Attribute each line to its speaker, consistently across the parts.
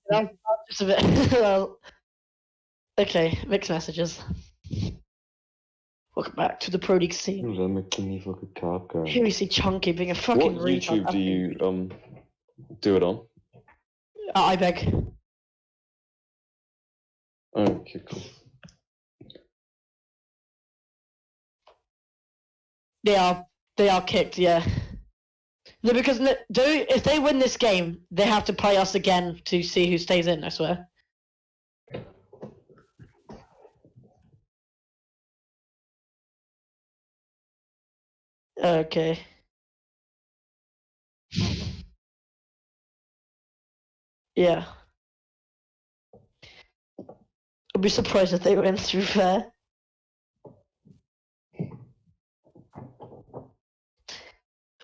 Speaker 1: That's just a bit. Well, okay, mixed messages. Welcome back to the Pro League scene. Here we see Chunky being a fucking
Speaker 2: What YouTube do you do it on?
Speaker 1: I beg.
Speaker 2: Okay, cool.
Speaker 1: They are kicked, yeah. No, because if they win this game, they have to play us again to see who stays in, I swear. Okay. Yeah. I'd be surprised if they win, to be fair.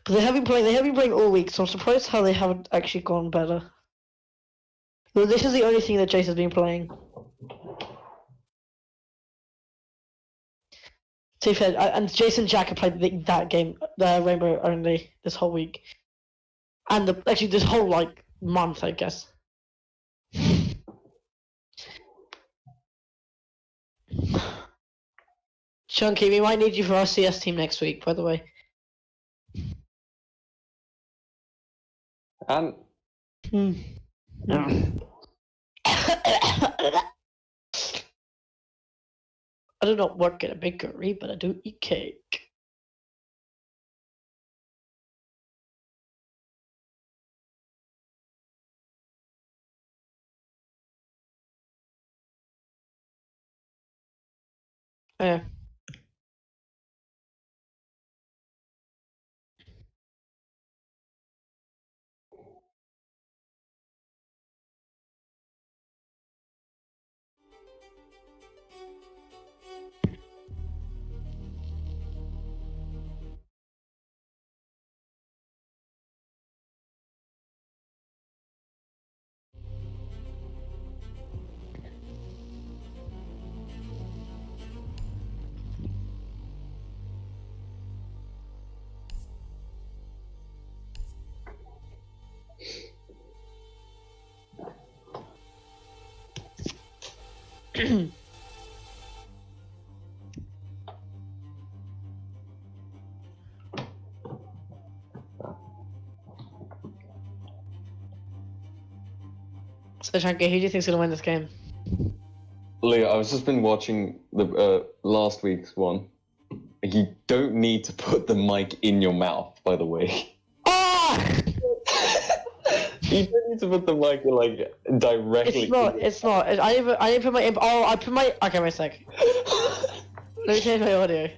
Speaker 1: But they have been playing all week, so I'm surprised how they haven't actually gone better. Well, this is the only thing that Jason's been playing. To be fair, and Jason Jack have played that game, the Rainbow only, this whole week. And actually this whole, like, month, I guess. Chunky, we might need you for our CS team next week, by the way. No. I do not work at a bakery, but I do eat cake. Yeah. So, Chunky, who do you think's gonna win this game?
Speaker 2: Leo, I was just been watching the last week's one. You don't need to put the mic in your mouth, by the way.
Speaker 1: Ah!
Speaker 2: You don't need to put the mic like directly.
Speaker 1: It's not. I didn't put my. Oh, I put my. Okay, wait a sec. Let me change my audio.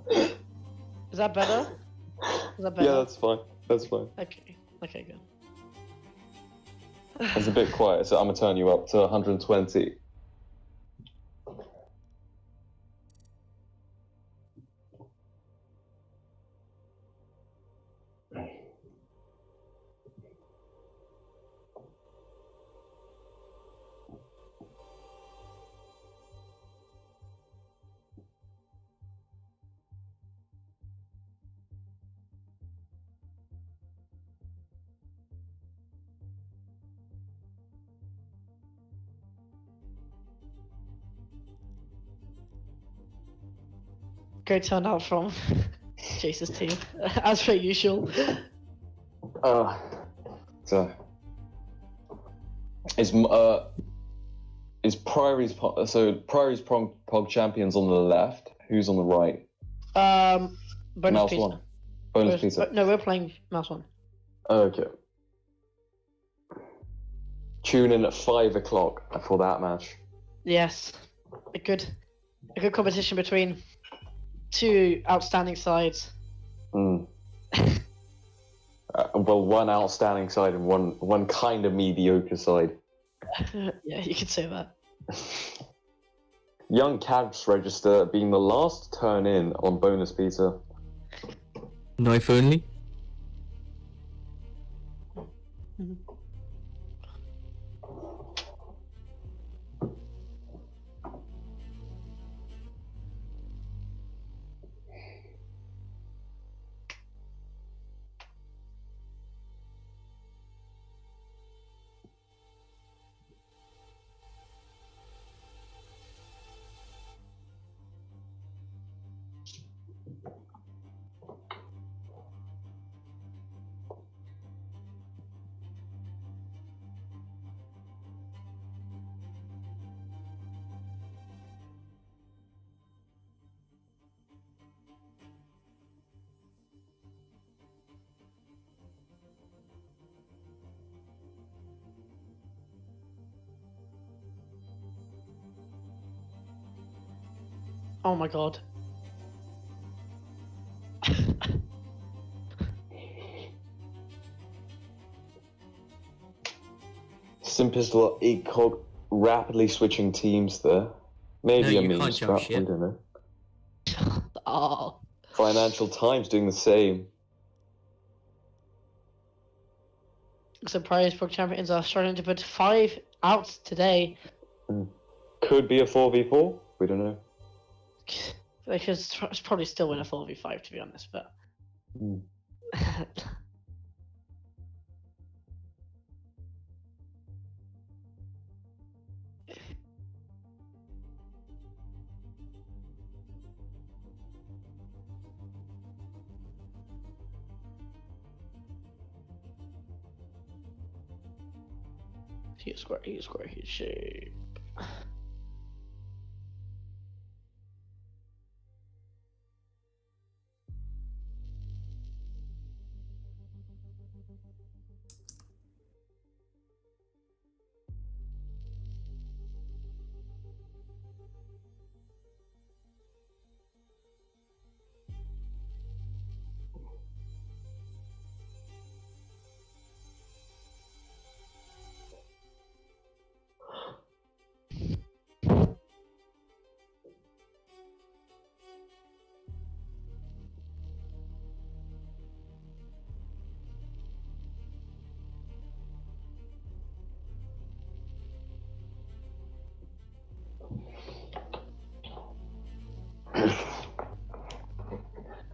Speaker 1: Is that better?
Speaker 2: Yeah, that's fine. That's fine.
Speaker 1: Okay. Okay, good.
Speaker 2: It's a bit quiet, so I'm gonna turn you up to 120.
Speaker 1: Great turnout from Chase's team, as per usual.
Speaker 2: So is Priory's Pogchampions on the left? Who's on the right?
Speaker 1: Bonus
Speaker 2: Mouse
Speaker 1: pizza.
Speaker 2: one. Bonus pizza.
Speaker 1: No, we're playing Mouse one.
Speaker 2: Okay. Tune in at 5 o'clock for that match.
Speaker 1: Yes, a good competition between two outstanding sides.
Speaker 2: Well, one outstanding side and one kind of mediocre side.
Speaker 1: Yeah, you could say that.
Speaker 2: Young Cavs register being the last to turn in on bonus pizza.
Speaker 3: Knife only?
Speaker 1: Oh my god.
Speaker 2: Simpistol ACOG rapidly switching teams there. Maybe
Speaker 3: No,
Speaker 2: a
Speaker 3: you
Speaker 2: meme
Speaker 3: can't jump
Speaker 2: strap, I
Speaker 3: ship.
Speaker 2: don't know.
Speaker 1: Oh.
Speaker 2: Financial Times doing the same.
Speaker 1: So Priory's Pogchampions are starting to put 5 out today.
Speaker 2: Could be a 4v4, we don't know.
Speaker 1: They should probably still win a 4v5 to be honest, but... Huge square, huge shape.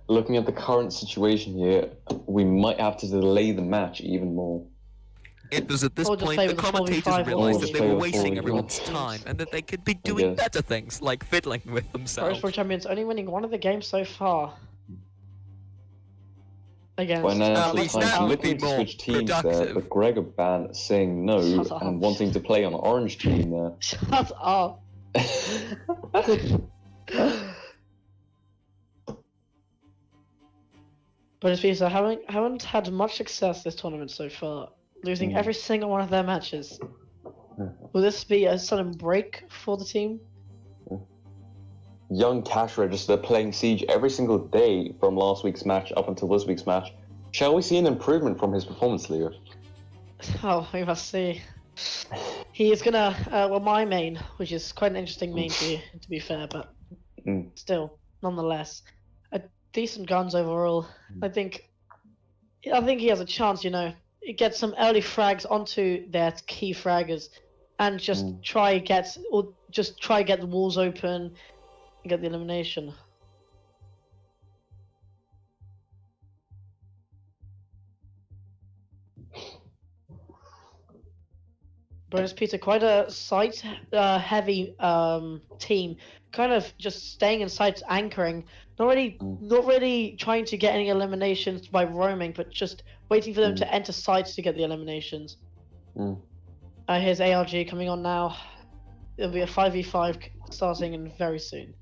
Speaker 2: Looking at the current situation here, we might have to delay the match even more.
Speaker 3: It was at this
Speaker 1: Or just
Speaker 3: point
Speaker 1: play
Speaker 3: the
Speaker 1: with the
Speaker 3: commentators
Speaker 1: 4v5
Speaker 3: realised
Speaker 2: or
Speaker 3: that they
Speaker 2: play
Speaker 3: were
Speaker 2: with
Speaker 3: wasting
Speaker 2: 4v5.
Speaker 3: everyone's time and that they could be doing
Speaker 2: guess.
Speaker 3: better things, like fiddling with
Speaker 1: Priory's
Speaker 3: themselves.
Speaker 1: Pogchampions only winning one of the games so far. Against
Speaker 2: Financial
Speaker 3: least
Speaker 2: Times
Speaker 3: that would be
Speaker 2: looking to
Speaker 3: more
Speaker 2: switch teams there,
Speaker 3: productive.
Speaker 2: but Gregor Ban saying no
Speaker 1: Shut up.
Speaker 2: and wanting to play on orange team there.
Speaker 1: Shut up. But it's because I haven't had much success this tournament so far, losing every single one of their matches. Will this be a sudden break for the team?
Speaker 2: Young Cash Register playing Siege every single day from last week's match up until this week's match. Shall we see an improvement from his performance, Leo?
Speaker 1: Oh, we must see. He is gonna, well, my main, which is quite an interesting main to be fair, but still, nonetheless, a decent guns overall. I think he has a chance. Get some early frags onto their key fraggers, and just try get the walls open, and get the elimination. Bonus Peter, quite a site heavy team, kind of just staying in sites, anchoring, not really trying to get any eliminations by roaming, but just waiting for them to enter sites to get the eliminations. Here's ARG coming on now. It'll be a 5v5 starting in very soon.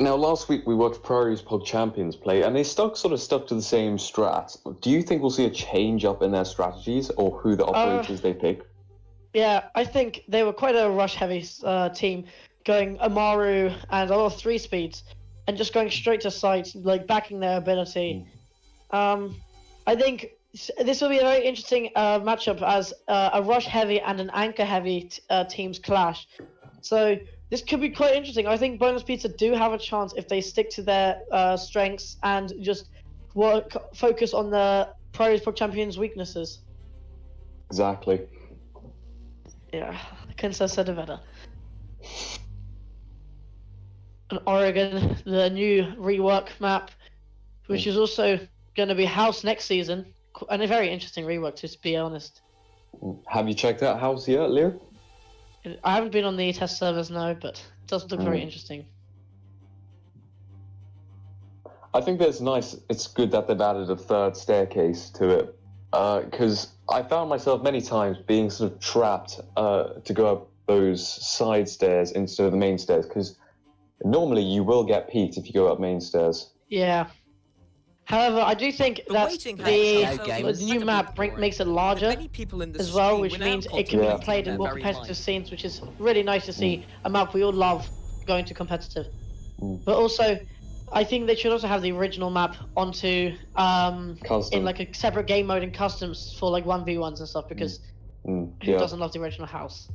Speaker 2: Now, last week we watched Priory's Pogchampions play, and they stuck to the same strat. Do you think we'll see a change up in their strategies, or who the operators they pick?
Speaker 1: Yeah, I think they were quite a rush-heavy team, going Amaru and a lot of 3-speeds, and just going straight to sites, like backing their ability. I think this will be a very interesting matchup as a rush-heavy and an anchor-heavy teams clash. So this could be quite interesting. I think Boneless Pizza do have a chance if they stick to their strengths and just focus on the Priory's Pogchampions' weaknesses.
Speaker 2: Exactly.
Speaker 1: Yeah, I couldn't have said it better. And Oregon, the new rework map, which is also going to be House next season, and a very interesting rework, to be honest.
Speaker 2: Have you checked out House yet, Leo?
Speaker 1: I haven't been on the test servers now, but it does look very interesting.
Speaker 2: I think that's nice. It's good that they've added a third staircase to it, because I found myself many times being sort of trapped to go up those side stairs instead of the main stairs, because normally you will get peaked if you go up main stairs.
Speaker 1: Yeah. However, I do think
Speaker 3: The
Speaker 1: that
Speaker 3: waiting
Speaker 1: the
Speaker 3: has also
Speaker 1: the new map
Speaker 3: boring.
Speaker 1: makes it larger
Speaker 3: Many people in the
Speaker 1: as well,
Speaker 3: stream
Speaker 1: which
Speaker 3: were now
Speaker 1: means it can
Speaker 2: Yeah.
Speaker 1: be played in
Speaker 3: their
Speaker 1: more
Speaker 3: very
Speaker 1: competitive
Speaker 3: life.
Speaker 1: scenes, which is really nice to see. A map we all love going to competitive.
Speaker 2: Mm.
Speaker 1: But also, I think they should also have the original map onto
Speaker 2: Custom.
Speaker 1: in like a separate game mode and customs for like 1v1s and stuff, because who
Speaker 2: Yeah.
Speaker 1: doesn't love the original house?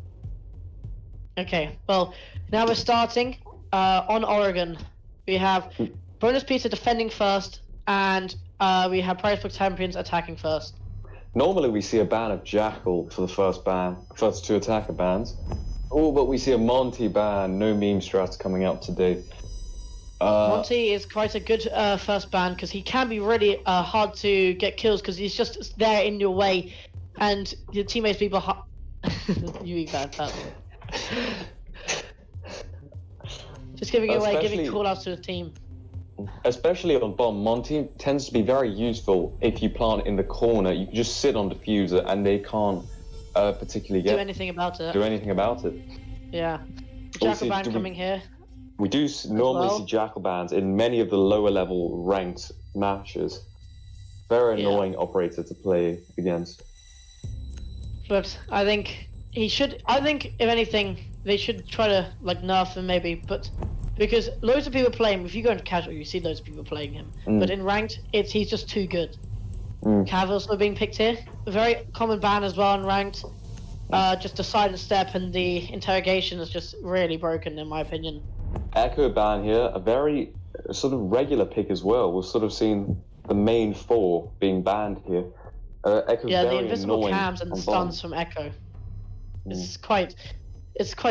Speaker 1: Okay, well, now we're starting on Oregon. We have Bonus Pizza defending first, and we have Pogchampions attacking first.
Speaker 2: Normally we see a ban of Jackal for the first two attacker bans. Oh, but we see a Monty ban, no meme strats coming out today.
Speaker 1: Monty is quite a good first ban, because he can be really hard to get kills, because he's just there in your way, and your teammates be behind. You bad pal. Just giving call-outs to the team.
Speaker 2: Especially on bomb, Monty tends to be very useful if you plant in the corner. You can just sit on diffuser and they can't particularly
Speaker 1: Do anything about it. Yeah. Jackal ban coming here.
Speaker 2: We do normally
Speaker 1: well.
Speaker 2: see Jackal bans in many of the lower level ranked matches. Very annoying operator to play against.
Speaker 1: But I think if anything, they should try to like nerf him maybe, but because loads of people play him. If you go into casual, you see loads of people playing him. But in ranked, he's just too good. Cav also being picked here. A very common ban as well in ranked. Just a silent step, and the interrogation is just really broken in my opinion.
Speaker 2: Echo ban here, a very sort of regular pick as well. We've sort of seen the main four being banned here. Echo's
Speaker 1: Yeah,
Speaker 2: very
Speaker 1: the invisible
Speaker 2: annoying
Speaker 1: cams and
Speaker 2: on
Speaker 1: stuns
Speaker 2: bomb.
Speaker 1: from Echo. It's quite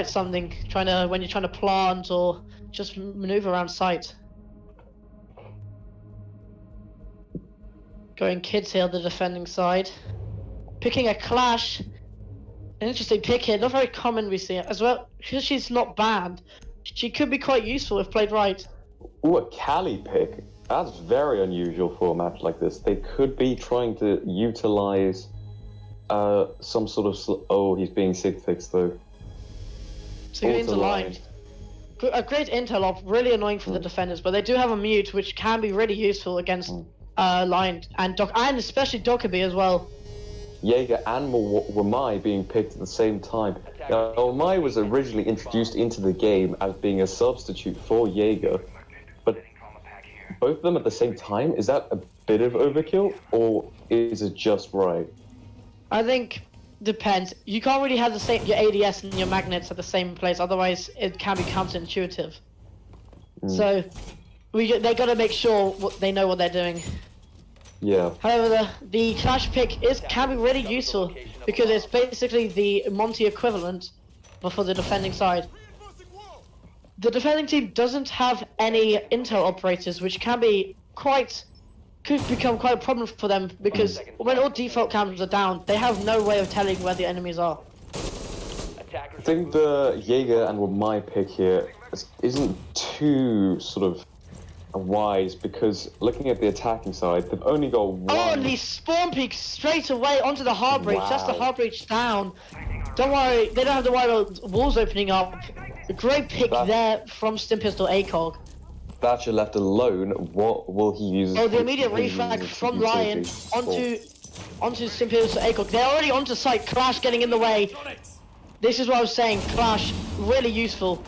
Speaker 1: something when you're trying to plant or just maneuver around site. Going kids here, the defending side. Picking a Clash. An interesting pick here, not very common we see it as well. Because she's not banned, she could be quite useful if played right.
Speaker 2: Ooh, a Cali pick. That's very unusual for a match like this. They could be trying to utilize some sort of... Oh, he's being sig-fixed though.
Speaker 1: So you're into line. A great intel op, really annoying for the defenders, but they do have a mute which can be really useful against line and especially Dokkaebi as well.
Speaker 2: Jaeger and Wamai being picked at the same time. Now, Wamai was originally introduced into the game as being a substitute for Jaeger, but both of them at the same time, is that a bit of overkill, or is it just right?
Speaker 1: I think depends. You can't really have your ADS and your magnets at the same place, otherwise it can be counterintuitive. So they got to make sure they know what they're doing.
Speaker 2: Yeah.
Speaker 1: However, the Clash pick can be really useful because it's basically the Monty equivalent, but for the defending side. The defending team doesn't have any intel operators, which could become quite a problem for them because when all default cameras are down, they have no way of telling where the enemies are.
Speaker 2: I think the Jaeger and Wamai pick here isn't too sort of wise because looking at the attacking side, they've only got one.
Speaker 1: Oh, and the spawn peek straight away onto the hard breach.
Speaker 2: Wow.
Speaker 1: That's the hard breach down. Don't worry, they don't have to worry about walls opening up. A great pick there from Stim Pistol ACOG.
Speaker 2: Thatcher left alone. What will he use?
Speaker 1: Oh, the immediate refrag from Lion onto Stim Pistol ACOG. They're already onto site. Clash getting in the way. This is what I was saying. Clash really useful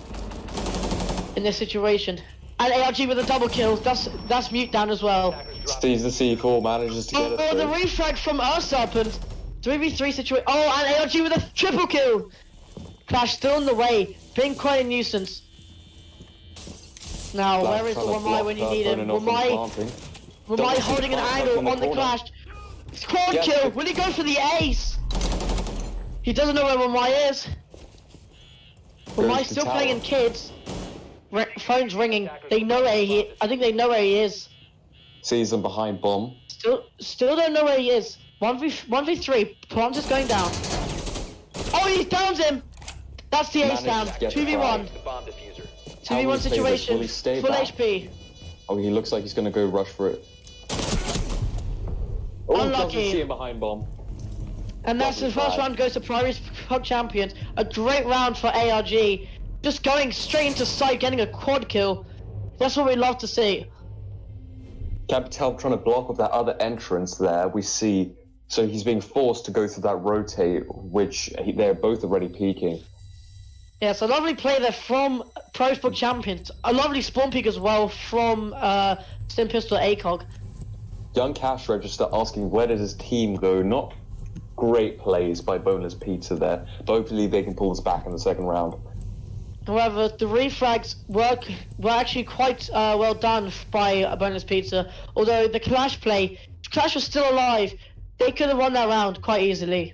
Speaker 1: in this situation. And ARG with a double kill. That's mute down as well.
Speaker 2: Sees the C4, manages to get it.
Speaker 1: Oh, the refrag from Serpent. 3v3 situation. Oh, and ARG with a triple kill. Clash still in the way, being quite a nuisance. Now, where is the Wamai when you need him? Wamai holding an angle on the Clash. Quad kill. Will he go for the ace? He doesn't know where Wamai is. Wamai still playing in kids. Phone's ringing. They know where I think they know where he is.
Speaker 2: Sees him behind bomb.
Speaker 1: Still don't know where he is. 1v3. Plant is going down. Oh, he downs him. That's the ace down. 2v1. 2v1 situation. Full HP.
Speaker 2: Oh, he looks like he's gonna go rush for it. Oh,
Speaker 1: unlucky.
Speaker 2: Doesn't see him behind bomb.
Speaker 1: And that's the first round goes to Priory's Pogchampions. A great round for ARG. Just going straight into sight, getting a quad kill. That's what we love to see.
Speaker 2: Capital trying to block up that other entrance there. We see, so he's being forced to go through that rotate, which they're both already peeking.
Speaker 1: Yeah, so lovely play there from Pogchampions. A lovely spawn peek as well from Stim Pistol ACOG.
Speaker 2: Young Cash Register asking where did his team go? Not great plays by Boneless Pizza there, but hopefully they can pull this back in the second round.
Speaker 1: However, the refrags were actually quite well done by Boneless Pizza. Although the Clash play, Clash was still alive. They could have won that round quite easily.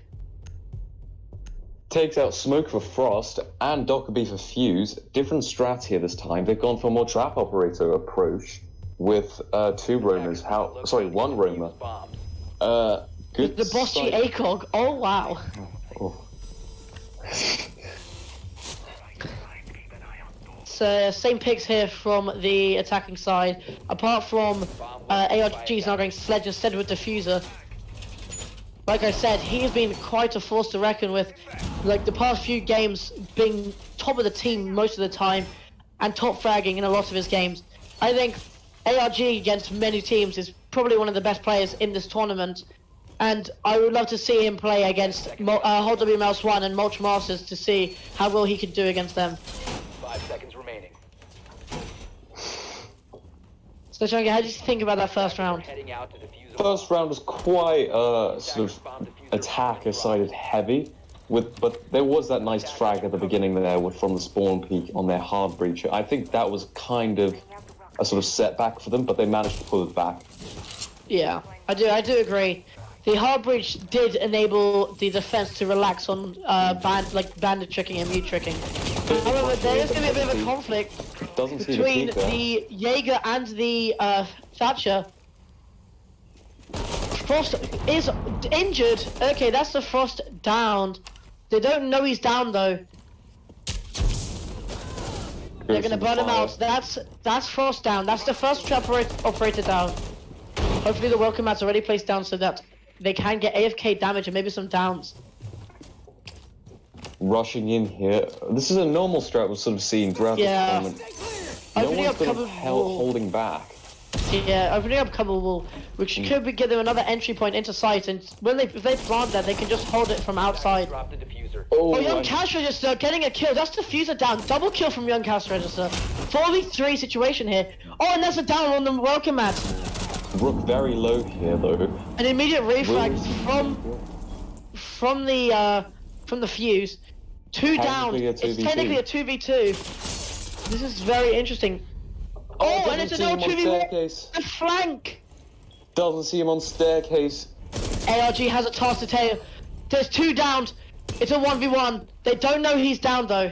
Speaker 2: Takes out Smoke for Frost and Dockerby for Fuse. Different strat here this time. They've gone for a more trap operator approach with two roamers. One roamer. Good.
Speaker 1: The Bossy ACOG. Oh wow.
Speaker 2: Oh.
Speaker 1: So same picks here from the attacking side. Apart from ARG's now going Sledge instead with Diffuser. Like I said, he has been quite a force to reckon with. Like the past few games, being top of the team most of the time, and top fragging in a lot of his games. I think ARG against many teams is probably one of the best players in this tournament. And I would love to see him play against Hold W Mouse 1 and Mulch Masters to see how well he could do against them.
Speaker 4: 5 seconds remaining.
Speaker 1: So, Chunga, how did you think about that first round?
Speaker 4: Heading out to defuse.
Speaker 2: First round was quite sort of attacker-sided heavy, but there was that nice frag at the beginning there from the spawn peak on their hard breacher. I think that was kind of a sort of setback for them, but they managed to pull it back.
Speaker 1: Yeah, I do agree. The hard breach did enable the defense to relax on bandit tricking and mute tricking. However, there is going to be a bit of a conflict between the Jaeger and the Thatcher. Frost is injured. Okay, that's the Frost downed. They don't know he's down though. They're gonna burn him out. That's Frost down. That's the first trap operator down. Hopefully the welcome mat's already placed down so that they can get AFK damage and maybe some downs.
Speaker 2: Rushing in here. This is a normal strat we've sort of seen throughout the tournament. No one's sort of holding back.
Speaker 1: Yeah, opening up cover wall, which could give them another entry point into sight, and if they plant that, they can just hold it from outside.
Speaker 4: Drop the diffuser.
Speaker 1: Oh, Young Cash Register getting a kill. That's Diffuser down. Double kill from Young Cash Register. 4v3 situation here. Oh, and there's a down on the welcome mat.
Speaker 2: Rook very low here though.
Speaker 1: An immediate refrag from the fuse. Two down. It's technically a 2v2. This is very interesting. Oh, and it's an old 2v1. A flank.
Speaker 2: Doesn't see him on staircase.
Speaker 1: ARG has a task to tail. There's two down. It's a 1v1. They don't know he's down though.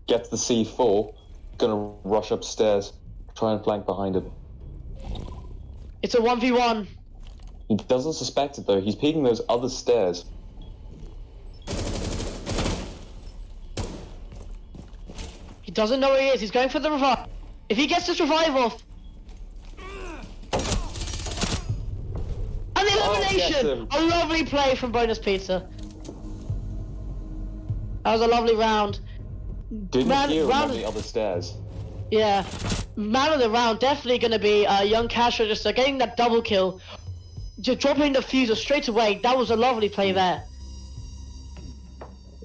Speaker 2: Gets the C4. Gonna rush upstairs. Try and flank behind him.
Speaker 1: It's a 1v1.
Speaker 2: He doesn't suspect it though. He's peeking those other stairs.
Speaker 1: He doesn't know where he is. He's going for the revive. If he gets this revive off. And the elimination! A lovely play from Bonus Pizza. That was a lovely round.
Speaker 2: Didn't hear him on the other stairs.
Speaker 1: Yeah. Man of the round definitely going to be Young Cash Register getting that double kill. Just dropping the fuser straight away. That was a lovely play there.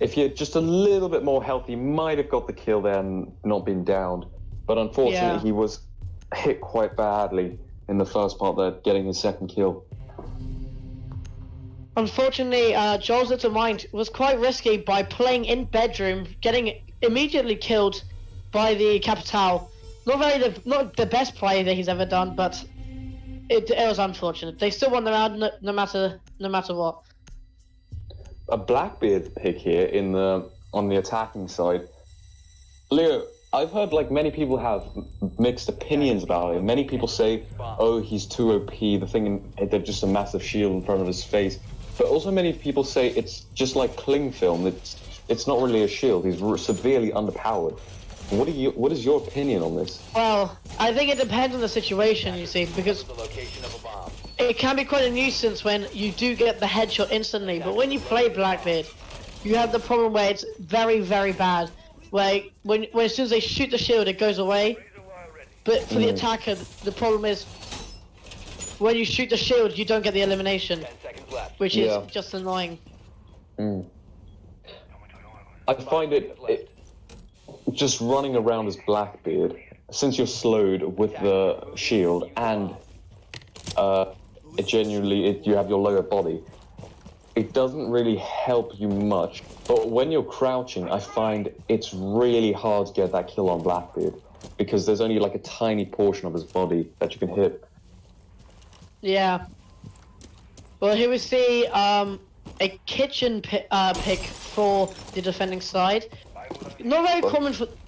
Speaker 2: If you're just a little bit more healthy, you might have got the kill there and not been downed. But unfortunately, he was hit quite badly in the first part there, getting his second kill.
Speaker 1: Unfortunately, Joel's Little Mind was quite risky by playing in bedroom, getting immediately killed by the Capital. Not the best play that he's ever done, but it was unfortunate. They still won the round no matter what.
Speaker 2: A Blackbeard pick here on the attacking side. Leo, I've heard many people have mixed opinions about him. Many people say, oh, he's too OP, they're just a massive shield in front of his face. But also many people say it's just like cling film, it's not really a shield, he's severely underpowered. What is your opinion on this?
Speaker 1: Well, I think it depends on the situation, you see, because it can be quite a nuisance when you do get the headshot instantly, but when you play Blackbeard, you have the problem where it's very, very bad. Where when as soon as they shoot the shield, it goes away. But for the attacker, the problem is when you shoot the shield, you don't get the elimination,
Speaker 4: 10 seconds left.
Speaker 1: which
Speaker 2: Yeah.
Speaker 1: is just annoying.
Speaker 2: I find it just running around as Blackbeard, since you're slowed with the shield and you have your lower body, it doesn't really help you much. But when you're crouching, I find it's really hard to get that kill on Blackbeard because there's only like a tiny portion of his body that you can hit.
Speaker 1: Yeah. Well, here we see a kitchen pick for the defending side. Not very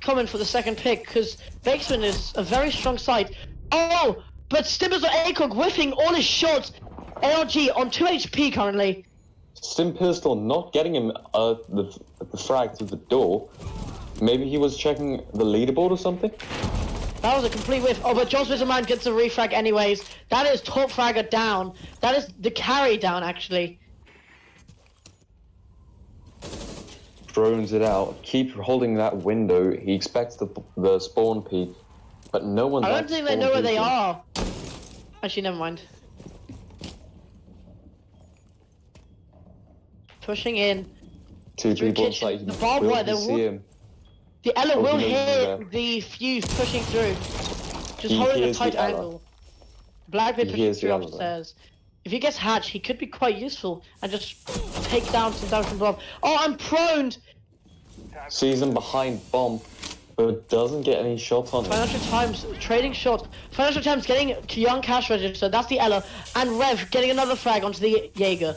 Speaker 1: common for the second pick because Bakesman is a very strong side. Oh, but Stimmers or ACOG whiffing all his shots. ARG on 2 HP currently.
Speaker 2: Stim Pistol not getting him the frag through the door. Maybe he was checking the leaderboard or something?
Speaker 1: That was a complete whiff. Oh, but Josh Wizardman gets a refrag anyways. That is top fragger down. That is the carry down, actually.
Speaker 2: Drones it out. Keep holding that window. He expects the spawn peak, but no one's.
Speaker 1: I don't think they know where they are. Actually, never mind. Pushing in.
Speaker 2: Two
Speaker 1: through
Speaker 2: people
Speaker 1: kitchen.
Speaker 2: inside.
Speaker 1: The barbed wire,
Speaker 2: Will
Speaker 1: they
Speaker 2: he see him?
Speaker 1: The Ella
Speaker 2: Oh,
Speaker 1: will
Speaker 2: he knows he's
Speaker 1: hear
Speaker 2: there.
Speaker 1: the fuse pushing through. Just
Speaker 2: He
Speaker 1: holding a
Speaker 2: hears
Speaker 1: tight
Speaker 2: the Ella.
Speaker 1: angle. Blackbeard
Speaker 2: He
Speaker 1: pushing
Speaker 2: hears
Speaker 1: through
Speaker 2: the Ella.
Speaker 1: upstairs. If he gets hatched, he could be quite useful and just take down some damage from above. Oh, I'm prone!
Speaker 2: Sees him behind bomb, but doesn't get any shots on him.
Speaker 1: Financial Times trading shot. Financial Times getting young cash register. That's the Ella. And Rev getting another frag onto the Jaeger.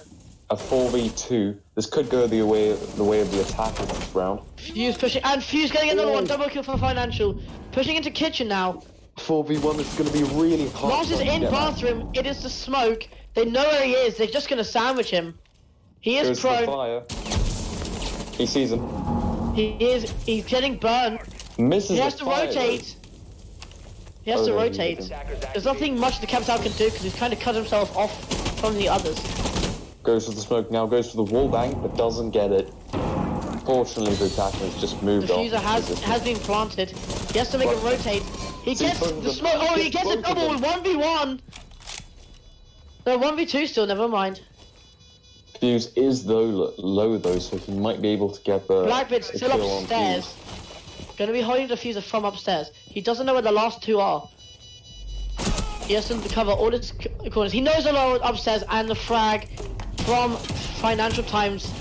Speaker 2: A 4v2. This could go the way of the attackers this round.
Speaker 1: Fuse pushing. And Fuse getting another one. Double kill for Financial. Pushing into kitchen now.
Speaker 2: 4v1 is going to be really hard.
Speaker 1: Lars is
Speaker 2: for him to
Speaker 1: in
Speaker 2: get that.
Speaker 1: bathroom. It is the smoke. They know where he is. They're just going to sandwich him. He is
Speaker 2: Goes for the
Speaker 1: prone.
Speaker 2: fire. He sees him.
Speaker 1: He's getting burned.
Speaker 2: Misses
Speaker 1: He has
Speaker 2: the
Speaker 1: to
Speaker 2: fire,
Speaker 1: rotate. He has
Speaker 2: Oh,
Speaker 1: to
Speaker 2: no, he
Speaker 1: rotate.
Speaker 2: didn't.
Speaker 1: There's nothing much the Capital can do because he's kind of cut himself off from the others.
Speaker 2: Goes for the smoke now, goes for the wall bang, but doesn't get it. Fortunately, the attacker has just moved
Speaker 1: The
Speaker 2: off.
Speaker 1: fuser has been planted. He has to make it rotate. He
Speaker 2: See,
Speaker 1: gets
Speaker 2: both of
Speaker 1: the
Speaker 2: them-
Speaker 1: smoke. Oh, he
Speaker 2: He
Speaker 1: gets
Speaker 2: gets
Speaker 1: a
Speaker 2: both of
Speaker 1: double
Speaker 2: them.
Speaker 1: 1v1. No, 1v2 still. Never mind.
Speaker 2: Fuse is low though, so he might be able to get the.
Speaker 1: Blackbeard's
Speaker 2: the
Speaker 1: still
Speaker 2: kill on
Speaker 1: upstairs.
Speaker 2: Fuse.
Speaker 1: Gonna be holding the fuser from upstairs. He doesn't know where the last two are. He has to cover all his corners. He knows they're all upstairs and the frag from Financial Times.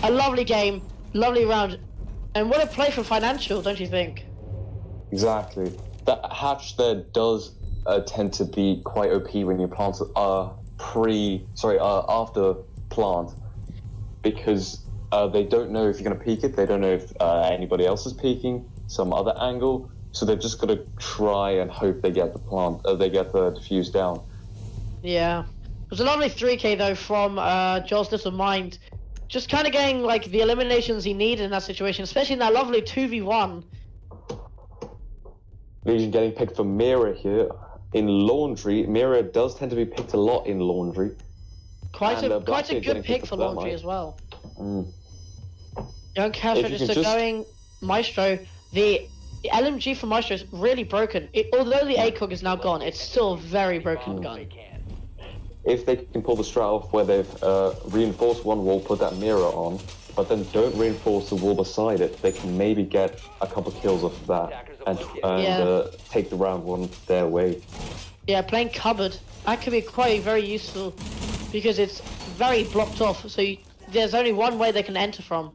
Speaker 1: A lovely game, lovely round. And what a play from Financial, don't you think?
Speaker 2: Exactly. That hatch there does tend to be quite OP when you plant after plant, because they don't know if you're gonna peek it. They don't know if anybody else is peeking some other angle. So they're just gonna try and hope they get the they get the defuse down.
Speaker 1: Yeah. It was a lovely 3k though from Joel's Little Mind. Just kind of getting like the eliminations he needed in that situation, especially in that lovely 2v1.
Speaker 2: Legion getting picked for Mira here in Laundry. Mira does tend to be picked a lot in Laundry.
Speaker 1: Quite
Speaker 2: And,
Speaker 1: a
Speaker 2: Blackbeard
Speaker 1: good
Speaker 2: getting
Speaker 1: pick
Speaker 2: picked
Speaker 1: for
Speaker 2: for that,
Speaker 1: Laundry
Speaker 2: Mike.
Speaker 1: as well.
Speaker 2: Mm.
Speaker 1: Young cash
Speaker 2: If you
Speaker 1: register
Speaker 2: could just-
Speaker 1: going Maestro. The LMG for Maestro is really broken. Although the ACOG is now gone, it's still a very broken gun.
Speaker 2: If they can pull the strat off where they've reinforced one wall, put that Mira on, but then don't reinforce the wall beside it, they can maybe get a couple kills off of that and
Speaker 1: Yeah.
Speaker 2: take the round one their way.
Speaker 1: Yeah, playing cupboard. That could be quite very useful because it's very blocked off. So there's only one way they can enter from.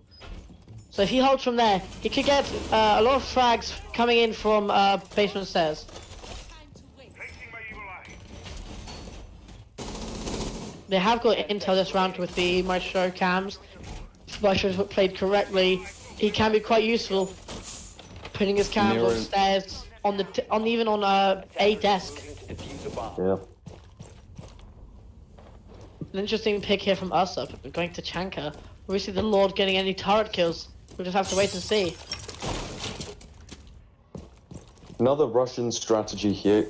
Speaker 1: So if he holds from there, he could get a lot of frags coming in from basement stairs. They have got intel this round with the Maestro cams. If Maestro's played correctly, he can be quite useful. Putting his cams
Speaker 2: Miro-
Speaker 1: on stairs, even on a desk.
Speaker 2: Yeah.
Speaker 1: An interesting pick here from us up, going to Chanka. Will we see the Lord getting any turret kills? We'll just have to wait and see.
Speaker 2: Another Russian strategy here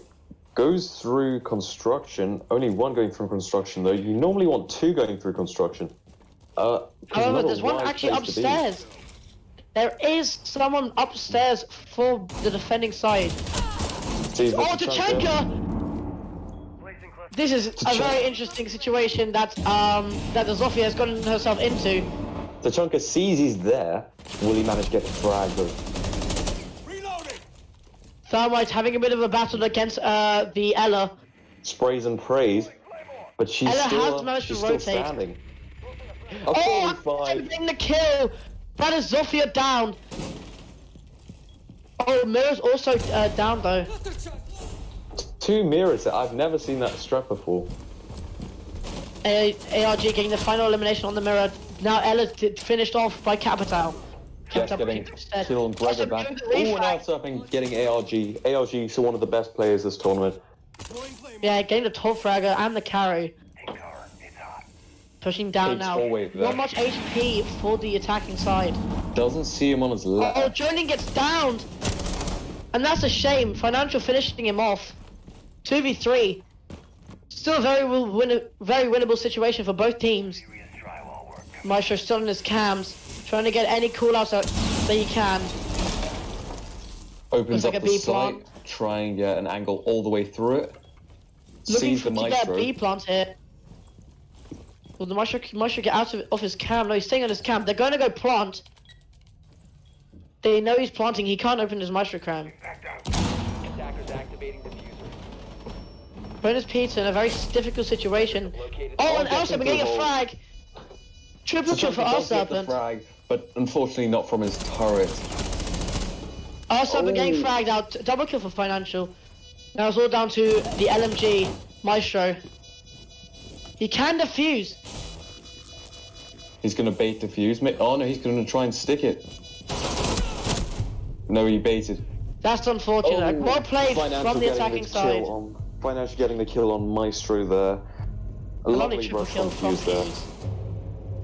Speaker 2: goes through construction. Only one going through construction though. You normally want two going through construction. 'Cause
Speaker 1: However,
Speaker 2: not a
Speaker 1: there's one
Speaker 2: wide
Speaker 1: actually
Speaker 2: place to be.
Speaker 1: upstairs. There is someone upstairs for the defending side.
Speaker 2: See,
Speaker 1: Oh,
Speaker 2: there's a trap there.
Speaker 1: Tachanka! This is a very interesting situation that the Zofia has gotten herself into.
Speaker 2: Tachanka sees he's there. Will he manage to get the frag though?
Speaker 1: Thermite having a bit of a battle against the Ella.
Speaker 2: Sprays and prays, but she's
Speaker 1: Ella
Speaker 2: still,
Speaker 1: has managed to
Speaker 2: she's still
Speaker 1: rotate.
Speaker 2: standing.
Speaker 1: Oh, attempting the kill! That is Zofia down. Oh, Mirror's also down though.
Speaker 2: 2 mirrors. I've never seen that strap before.
Speaker 1: ARG getting the final elimination on the Mirror. Now Ella's finished off by Capital.
Speaker 2: Yes, getting kill and Gregor back. Oh, and out up and getting ARG. ARG is one of the best players this tournament.
Speaker 1: Yeah, getting the top fragger and the carry. Pushing down
Speaker 2: Pig's
Speaker 1: now.
Speaker 2: always there.
Speaker 1: Not much HP for the attacking side.
Speaker 2: Doesn't see him on his left.
Speaker 1: Oh, Jonin gets downed! And that's a shame. Financial finishing him off. 2v3. Still a very winnable situation for both teams. Maestro still in his cams, trying to get any call-outs that he can.
Speaker 2: Opens
Speaker 1: Looks
Speaker 2: up
Speaker 1: like a
Speaker 2: the
Speaker 1: B
Speaker 2: sight,
Speaker 1: plant.
Speaker 2: try and get an angle all the way through it.
Speaker 1: Looking
Speaker 2: Sees the
Speaker 1: to get a
Speaker 2: Maestro.
Speaker 1: B plant here. Will the Maestro get out of his cam? No, he's staying on his cam. They're going to go plant. They know he's planting. He can't open his Maestro cam.
Speaker 4: Attackers activating the diffuser.
Speaker 1: Bonus Peter in a very difficult situation. Oh, and Elsa getting a frag. Triple kill for our Serpent.
Speaker 2: Frag, but unfortunately not from his turret.
Speaker 1: Our Serpent getting fragged out. Double kill for Financial. Now it's all down to the LMG Maestro. He can defuse.
Speaker 2: He's going to bait defuse. Oh no, he's going to try and stick it. No, he baited.
Speaker 1: That's unfortunate. Well played from the attacking side.
Speaker 2: Financial getting the kill on Maestro there. A lovely
Speaker 1: triple
Speaker 2: rush
Speaker 1: kill
Speaker 2: from
Speaker 1: from
Speaker 2: Fuse there.
Speaker 1: Fuse.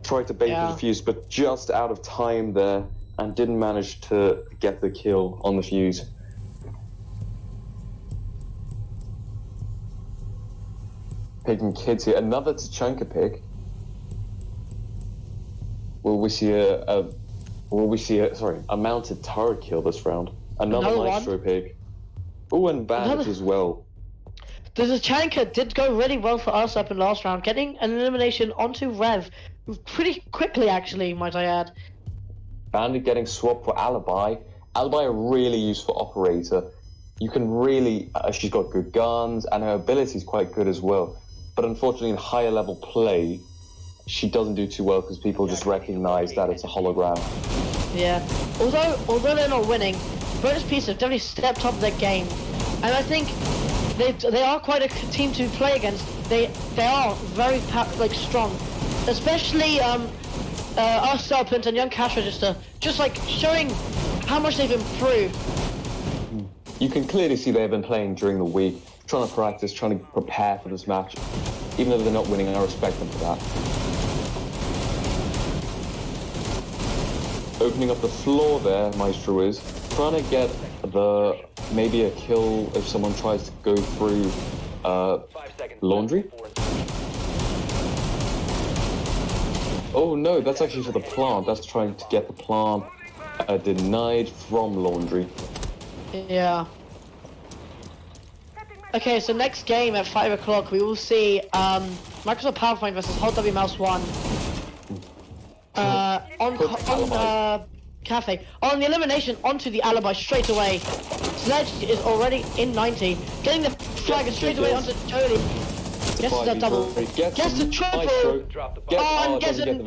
Speaker 2: Tried to bait the defuse, but just out of time there, and didn't manage to get the kill on the Fuse. Picking kids here. Another Tachanka pick. Will we see a mounted turret kill this round? Another Maestro pick. Oh, and Bandit as well.
Speaker 1: The Tachanka did go really well for us up in last round, getting an elimination onto Rev pretty quickly, actually, might I add.
Speaker 2: Bandit getting swapped for Alibi. Alibi a really useful operator. You can really, she's got good guns and her ability is quite good as well. But unfortunately in higher level play, she doesn't do too well because people just recognize that it's a hologram.
Speaker 1: Yeah. Although they're not winning, Bonus Piece have definitely stepped up their game. And I think they are quite a team to play against. They are very strong. Especially our Serpent and Young Cash Register, just like showing how much they've improved.
Speaker 2: You can clearly see they've been playing during the week, trying to practice, trying to prepare for this match. Even though they're not winning, I respect them for that. Opening up the floor there, Maestro is trying to get maybe a kill if someone tries to go through laundry. Oh no, that's actually for the plant. That's trying to get the plant denied from laundry.
Speaker 1: Yeah. Okay, so next game at 5 o'clock, we will see Microsoft PowerPoint versus Hold W Mouse 1 on Cafe. On the elimination, onto the Alibi straight away. Sledge is already in 90, getting the flag straight away onto Jody. Gets the double, gets the triple, and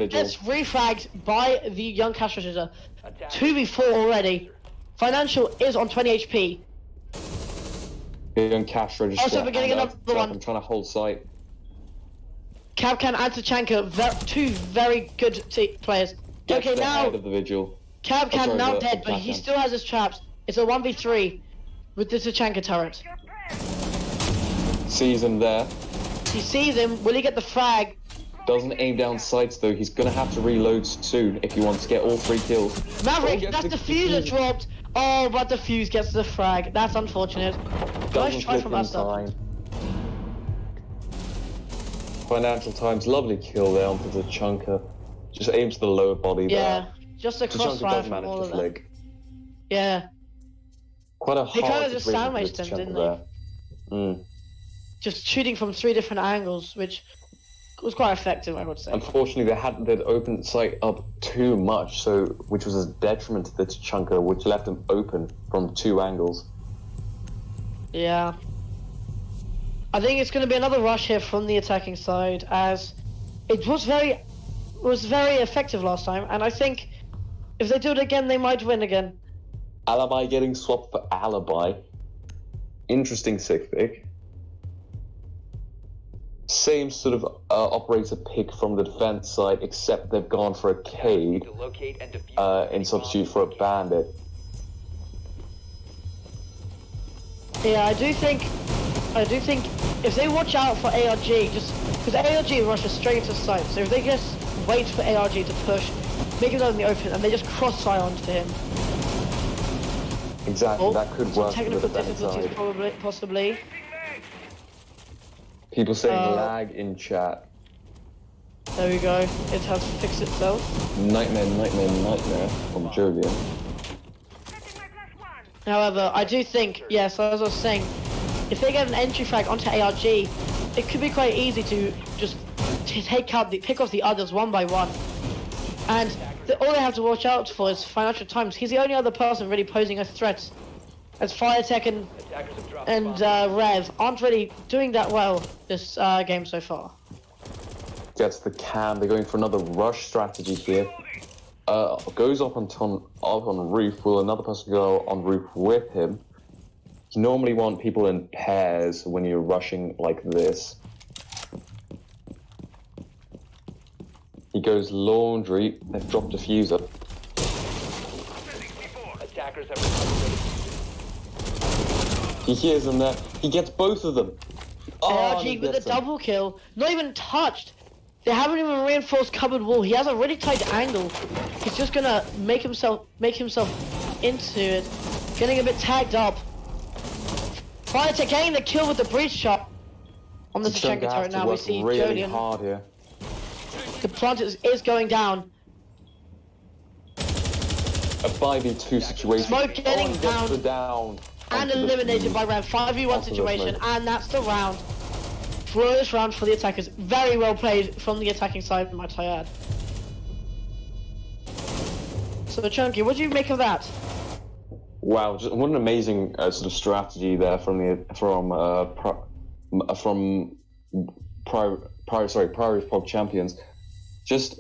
Speaker 1: gets refragged by the Young Cash Register. 2v4 already. Financial is on 20 HP.
Speaker 2: Young Cash Register.
Speaker 1: Also, we're getting another one.
Speaker 2: I'm trying to hold sight.
Speaker 1: Cavcan and Tachanka, two very good players.
Speaker 2: Gets
Speaker 1: okay, now
Speaker 2: head of the vigil.
Speaker 1: Cavcan now dead, but he still has his traps. It's a 1v3 with the Tachanka turret.
Speaker 2: Sees him there.
Speaker 1: He sees him. Will he get the frag?
Speaker 2: Doesn't aim down sights though. He's gonna have to reload soon if he wants to get all 3 kills.
Speaker 1: Maverick, that's the fuser dropped. Oh, but the fuse gets the frag. That's unfortunate. Nice try from us though.
Speaker 2: Financial Times, lovely kill there onto the Tachanka. Just aims the lower body there.
Speaker 1: Yeah, just a crossfire from all of them. Yeah.
Speaker 2: Quite a
Speaker 1: They
Speaker 2: hard
Speaker 1: kind of just
Speaker 2: situation for
Speaker 1: sandwiched him,
Speaker 2: Tachanka
Speaker 1: didn't
Speaker 2: there.
Speaker 1: they? just shooting from 3 different angles, which was quite effective, I would say.
Speaker 2: Unfortunately, they'd opened sight up too much, which was a detriment to the Tachanka, which left him open from 2 angles.
Speaker 1: Yeah. I think it's going to be another rush here from the attacking side, as it was very effective last time, and I think if they do it again, they might win again.
Speaker 2: Alibi getting swapped for Alibi. Interesting sick pick. Same sort of operator pick from the defense side, except they've gone for a Cade
Speaker 4: To locate and defuse
Speaker 2: in substitute for a Bandit.
Speaker 1: Yeah, I do think if they watch out for ARG, just because ARG rushes straight into sight, so if they just wait for ARG to push, make him out in the open, and they just crossfire onto him.
Speaker 2: Exactly, that could
Speaker 1: some
Speaker 2: work for the
Speaker 1: technical
Speaker 2: defense
Speaker 1: difficulties,
Speaker 2: side.
Speaker 1: possibly.
Speaker 2: People saying lag in chat.
Speaker 1: There we go. It has fixed itself.
Speaker 2: Nightmare from Jovian.
Speaker 1: However, I do think, yes, as I was saying, if they get an entry frag onto ARG, it could be quite easy to just pick off the others one by one. And all they have to watch out for is Financial Times. He's the only other person really posing a threat. As Firetech and Rev aren't really doing that well this game so far.
Speaker 2: Gets the cam. They're going for another rush strategy here. Goes up on roof. Will another person go on roof with him? You normally want people in pairs when you're rushing like this. He goes laundry. They've dropped a fuser.
Speaker 4: Attackers have recovered.
Speaker 2: He hears them there. He gets both of them.
Speaker 1: ARG
Speaker 2: he
Speaker 1: with a
Speaker 2: gets them.
Speaker 1: double kill, not even touched. They haven't even reinforced cupboard wall. He has a really tight angle. He's just gonna make himself into it, getting a bit tagged up. Firetech getting the kill with the breach shot on the Tachanka turret. Now we see
Speaker 2: really
Speaker 1: Jodian.
Speaker 2: hard here.
Speaker 1: The plant is going down.
Speaker 2: A 5v2 situation.
Speaker 1: Smoke getting
Speaker 2: Gets the
Speaker 1: down.
Speaker 2: down.
Speaker 1: And
Speaker 2: onto the
Speaker 1: eliminated
Speaker 2: fuse.
Speaker 1: by round 5v1
Speaker 2: Onto the
Speaker 1: situation,
Speaker 2: smoke.
Speaker 1: and that's the round. Flawless round for the attackers. Very well played from the attacking side, might I add. So, Chunky, what do you make of that?
Speaker 2: Wow, just, what an amazing sort of strategy there from Priory's Pogchampions. Just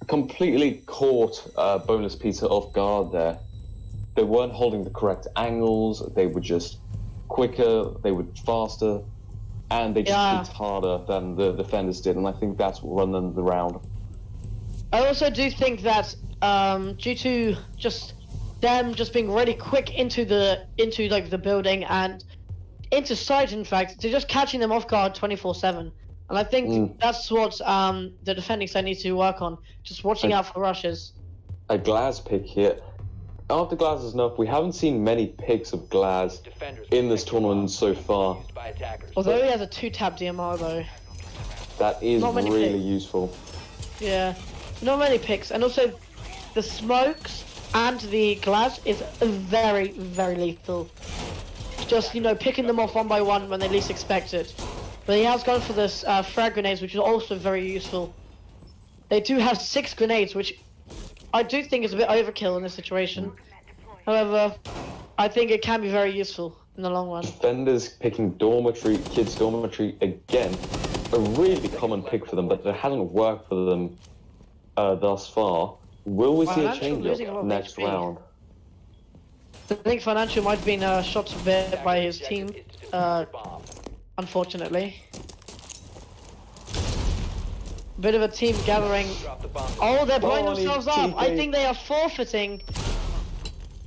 Speaker 2: completely caught Boneless Peter off guard there. They weren't holding the correct angles. They were just quicker. They were faster, and they just hit harder than the defenders did. And I think that's what won them the round.
Speaker 1: I also do think that due to just them just being really quick into the building and into sight, in fact, they're just catching them off guard 24/7. And I think that's what the defending side needs to work on, just watching out for rushes.
Speaker 2: A Glaz pick here. After Glaz is enough, we haven't seen many picks of Glaz in this tournament so far.
Speaker 1: Although he has a 2-tap DMR though.
Speaker 2: That is
Speaker 1: many
Speaker 2: really
Speaker 1: picks.
Speaker 2: useful.
Speaker 1: Yeah, not many picks. And also, the smokes and the Glaz is very, very lethal. Just, picking them off one by one when they least expect it. But he has gone for this frag grenades, which is also very useful. They do have 6 grenades, which I do think is a bit overkill in this situation. However, I think it can be very useful in the long run.
Speaker 2: Defenders picking kids dormitory again. A really common pick for them, but it hasn't worked for them thus far. Will we see a change up next
Speaker 1: HP.
Speaker 2: round?
Speaker 1: I think Financial might have been shot a bit by his team, unfortunately. Bit of a team gathering. Oh, they're blowing themselves up. I think they are forfeiting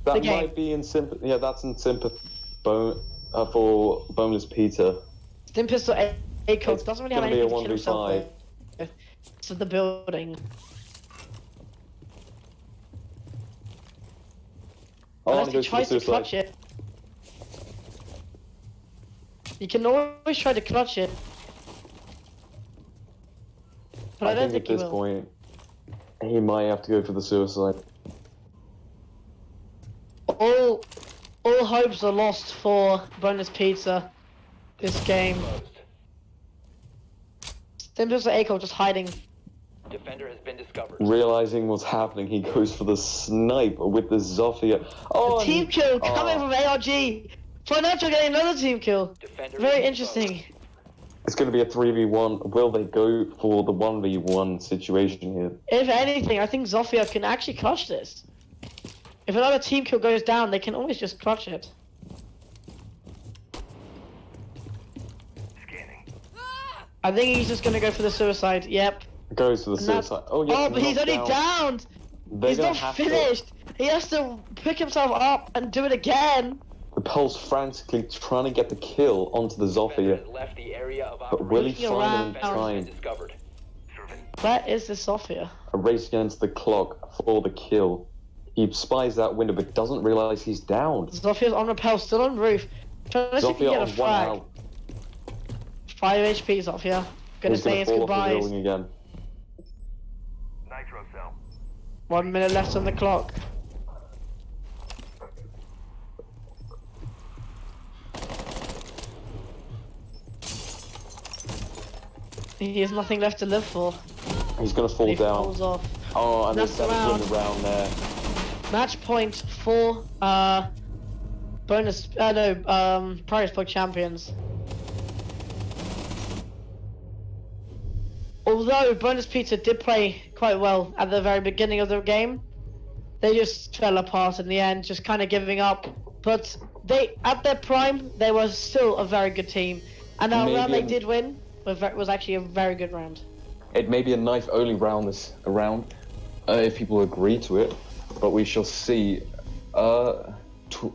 Speaker 1: the
Speaker 2: That
Speaker 1: game.
Speaker 2: might be in sympathy. Yeah, that's in sympathy for Boneless Peter.
Speaker 1: Stim Pistol A-Cox doesn't really have
Speaker 2: gonna be
Speaker 1: anything
Speaker 2: a
Speaker 1: to kill himself
Speaker 2: 1v5.
Speaker 1: with. It's the building. Unless he tries to clutch it. You can always try to clutch it. But I don't think he
Speaker 2: at this
Speaker 1: will.
Speaker 2: point, he might have to go for the suicide.
Speaker 1: All hopes are lost for Bonus Pizza. this game.
Speaker 4: Closed.
Speaker 1: Simples and Aiko just hiding.
Speaker 4: Defender has been discovered.
Speaker 2: Realizing what's happening, he goes for the snipe with the Zofia. Oh,
Speaker 1: The team kill coming from ARG. Financial getting another team kill.
Speaker 4: Defender
Speaker 1: Very
Speaker 4: is
Speaker 1: interesting.
Speaker 2: it's going to be a 3v1. Will they go for the 1v1 situation here?
Speaker 1: If anything, I think Zofia can actually clutch this. If another team kill goes down, they can always just clutch it. I think he's just gonna go for the suicide. Yep.
Speaker 2: Goes for the
Speaker 1: And that's-
Speaker 2: suicide. Oh, yeah.
Speaker 1: Oh, but he's only downed. He's not finished. He has to pick himself up and do it again.
Speaker 2: The Pulse frantically trying to get the kill onto the
Speaker 4: Defender
Speaker 2: Zofia.
Speaker 4: has left the area of
Speaker 2: But will he
Speaker 1: Looking
Speaker 2: find
Speaker 1: around.
Speaker 2: him
Speaker 4: Defender has been
Speaker 2: trying?
Speaker 4: discovered.
Speaker 1: Where is the Zofia?
Speaker 2: A race against the clock for the kill. He spies that window but doesn't realize he's down.
Speaker 1: Zofia's on rappel, still on roof. Trying to see if he
Speaker 2: Zofia
Speaker 1: can get
Speaker 2: on
Speaker 1: a
Speaker 2: 1
Speaker 1: frag.
Speaker 2: out.
Speaker 1: 5 HP, Zofia. Gonna
Speaker 2: He's
Speaker 1: say
Speaker 2: gonna
Speaker 1: his
Speaker 2: fall off the
Speaker 1: goodbyes.
Speaker 2: building again.
Speaker 5: Nitro cell.
Speaker 1: 1 minute left on the clock. He has nothing left to live for.
Speaker 2: He's gonna fall
Speaker 1: He
Speaker 2: down.
Speaker 1: falls off.
Speaker 2: Oh, and
Speaker 1: That's
Speaker 2: there's that
Speaker 1: the
Speaker 2: win around there.
Speaker 1: Match point for bonus. Priory's Pogchampions. Although Bonus Pizza did play quite well at the very beginning of the game, they just fell apart in the end, just kind of giving up. But they, at their prime, they were still a very good team, and that round they did win was actually a very good round.
Speaker 2: It may be a knife-only round this round, if people agree to it, but we shall see.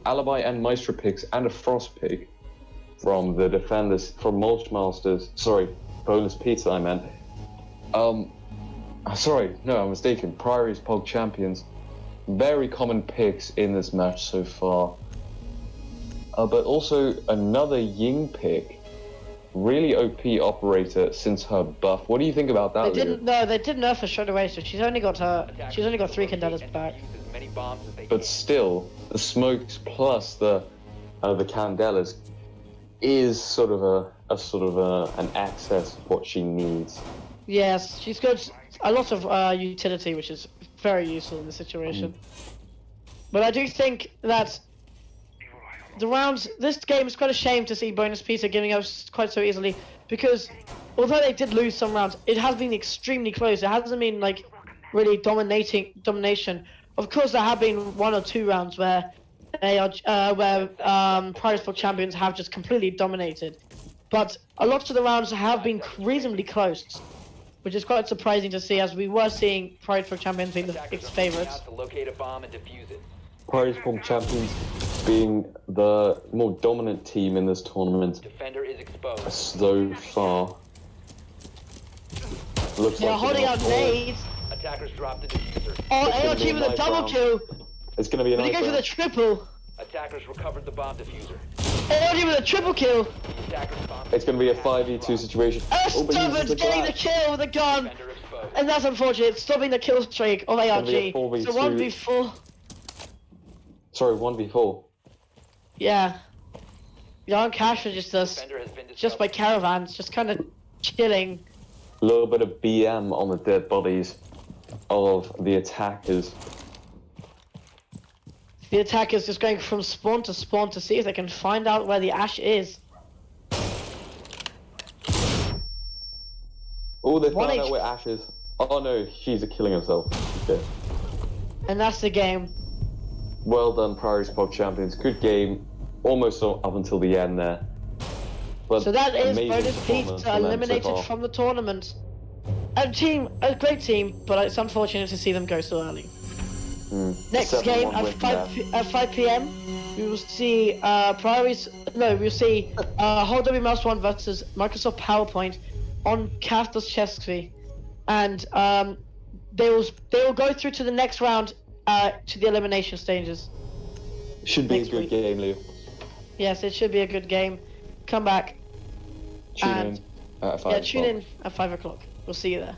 Speaker 2: Alibi and Maestro picks and a Frost pick from the defenders from Mulchmasters. Sorry, Boneless Pizza. I meant. Sorry, no, I'm mistaken. Priory's Pogchampions. Very common picks in this match so far. But also another Ying pick. Really OP operator since her buff. What do you think about that,
Speaker 1: They
Speaker 2: Leo?
Speaker 1: didn't. No, they did nerf her straight away, so she's only got 3 Candelas back.
Speaker 4: Use as many bombs as they
Speaker 2: But
Speaker 4: can.
Speaker 2: still, the smokes plus the Candelas is sort of an excess of what she needs.
Speaker 1: Yes, she's got a lot of utility, which is very useful in this situation. But I do think that the rounds, this game is quite a shame to see Bonus Pizza giving up quite so easily, because although they did lose some rounds, it has been extremely close. It hasn't been like really domination. Of course, there have been 1 or 2 rounds where they are Priory's Pogchampions have just completely dominated, but a lot of the rounds have been reasonably close, which is quite surprising to see, as we were seeing Priory's Pogchampions being
Speaker 4: Attackers
Speaker 1: its
Speaker 4: are moving
Speaker 1: favourites.
Speaker 4: out to locate a bomb and defuse it.
Speaker 2: Priory's Pogchampions being the more dominant team in this tournament
Speaker 4: Defender is exposed.
Speaker 2: so far. Looks
Speaker 1: They're
Speaker 2: like
Speaker 1: holding out nades.
Speaker 4: Attackers drop the diffuser.
Speaker 1: Oh,
Speaker 2: It's gonna
Speaker 1: ARG
Speaker 2: be a
Speaker 1: with a
Speaker 2: knife
Speaker 1: double
Speaker 2: round.
Speaker 1: kill.
Speaker 2: It's going to be a
Speaker 1: But he
Speaker 2: nice
Speaker 1: goes for the
Speaker 2: round.
Speaker 1: triple.
Speaker 4: Attackers recovered the bomb diffuser.
Speaker 1: ARG with a triple kill.
Speaker 4: Attackers bomb.
Speaker 2: It's going to be a 5v2 situation. Oh, but he uses
Speaker 1: Stubborn's
Speaker 2: the
Speaker 1: getting the
Speaker 2: glass.
Speaker 1: kill with a gun.
Speaker 4: Defender exposed.
Speaker 1: And that's unfortunate. It's stopping the kill streak of
Speaker 2: gonna
Speaker 1: ARG.
Speaker 2: be a 4v2.
Speaker 1: So 1v4.
Speaker 2: Sorry, 1v4.
Speaker 1: Yeah. Young Cash was just us,
Speaker 4: Defender has been
Speaker 1: just by
Speaker 4: discovered.
Speaker 1: caravans, just kind of chilling.
Speaker 2: A little bit of BM on the dead bodies of the attackers.
Speaker 1: The attackers just going from spawn to see if they can find out where the Ash is.
Speaker 2: Oh, they
Speaker 1: One
Speaker 2: found out
Speaker 1: H-
Speaker 2: where Ash is. Oh no, she's killing herself. Okay.
Speaker 1: And that's the game.
Speaker 2: Well done, Priory's Pogchampions. Good game. Almost up until the end there. But
Speaker 1: So that is
Speaker 2: amazing
Speaker 1: Bonus
Speaker 2: performance
Speaker 1: Pizza
Speaker 2: from them so
Speaker 1: eliminated
Speaker 2: far.
Speaker 1: from the tournament. A great team, but it's unfortunate to see them go so early. Next
Speaker 2: 7-1
Speaker 1: game
Speaker 2: win
Speaker 1: at 5 p.m. we will see we'll see Whole W Mouse 1 versus Microsoft PowerPoint on Kaspersky, and they will go through to the next round to the elimination stages.
Speaker 2: Should be a
Speaker 1: next
Speaker 2: good
Speaker 1: week.
Speaker 2: game, Leo.
Speaker 1: Yes, it should be a good game. Come back.
Speaker 2: Tune
Speaker 1: And-
Speaker 2: in at 5
Speaker 1: Yeah, tune
Speaker 2: o'clock.
Speaker 1: in at 5 o'clock. We'll see you there.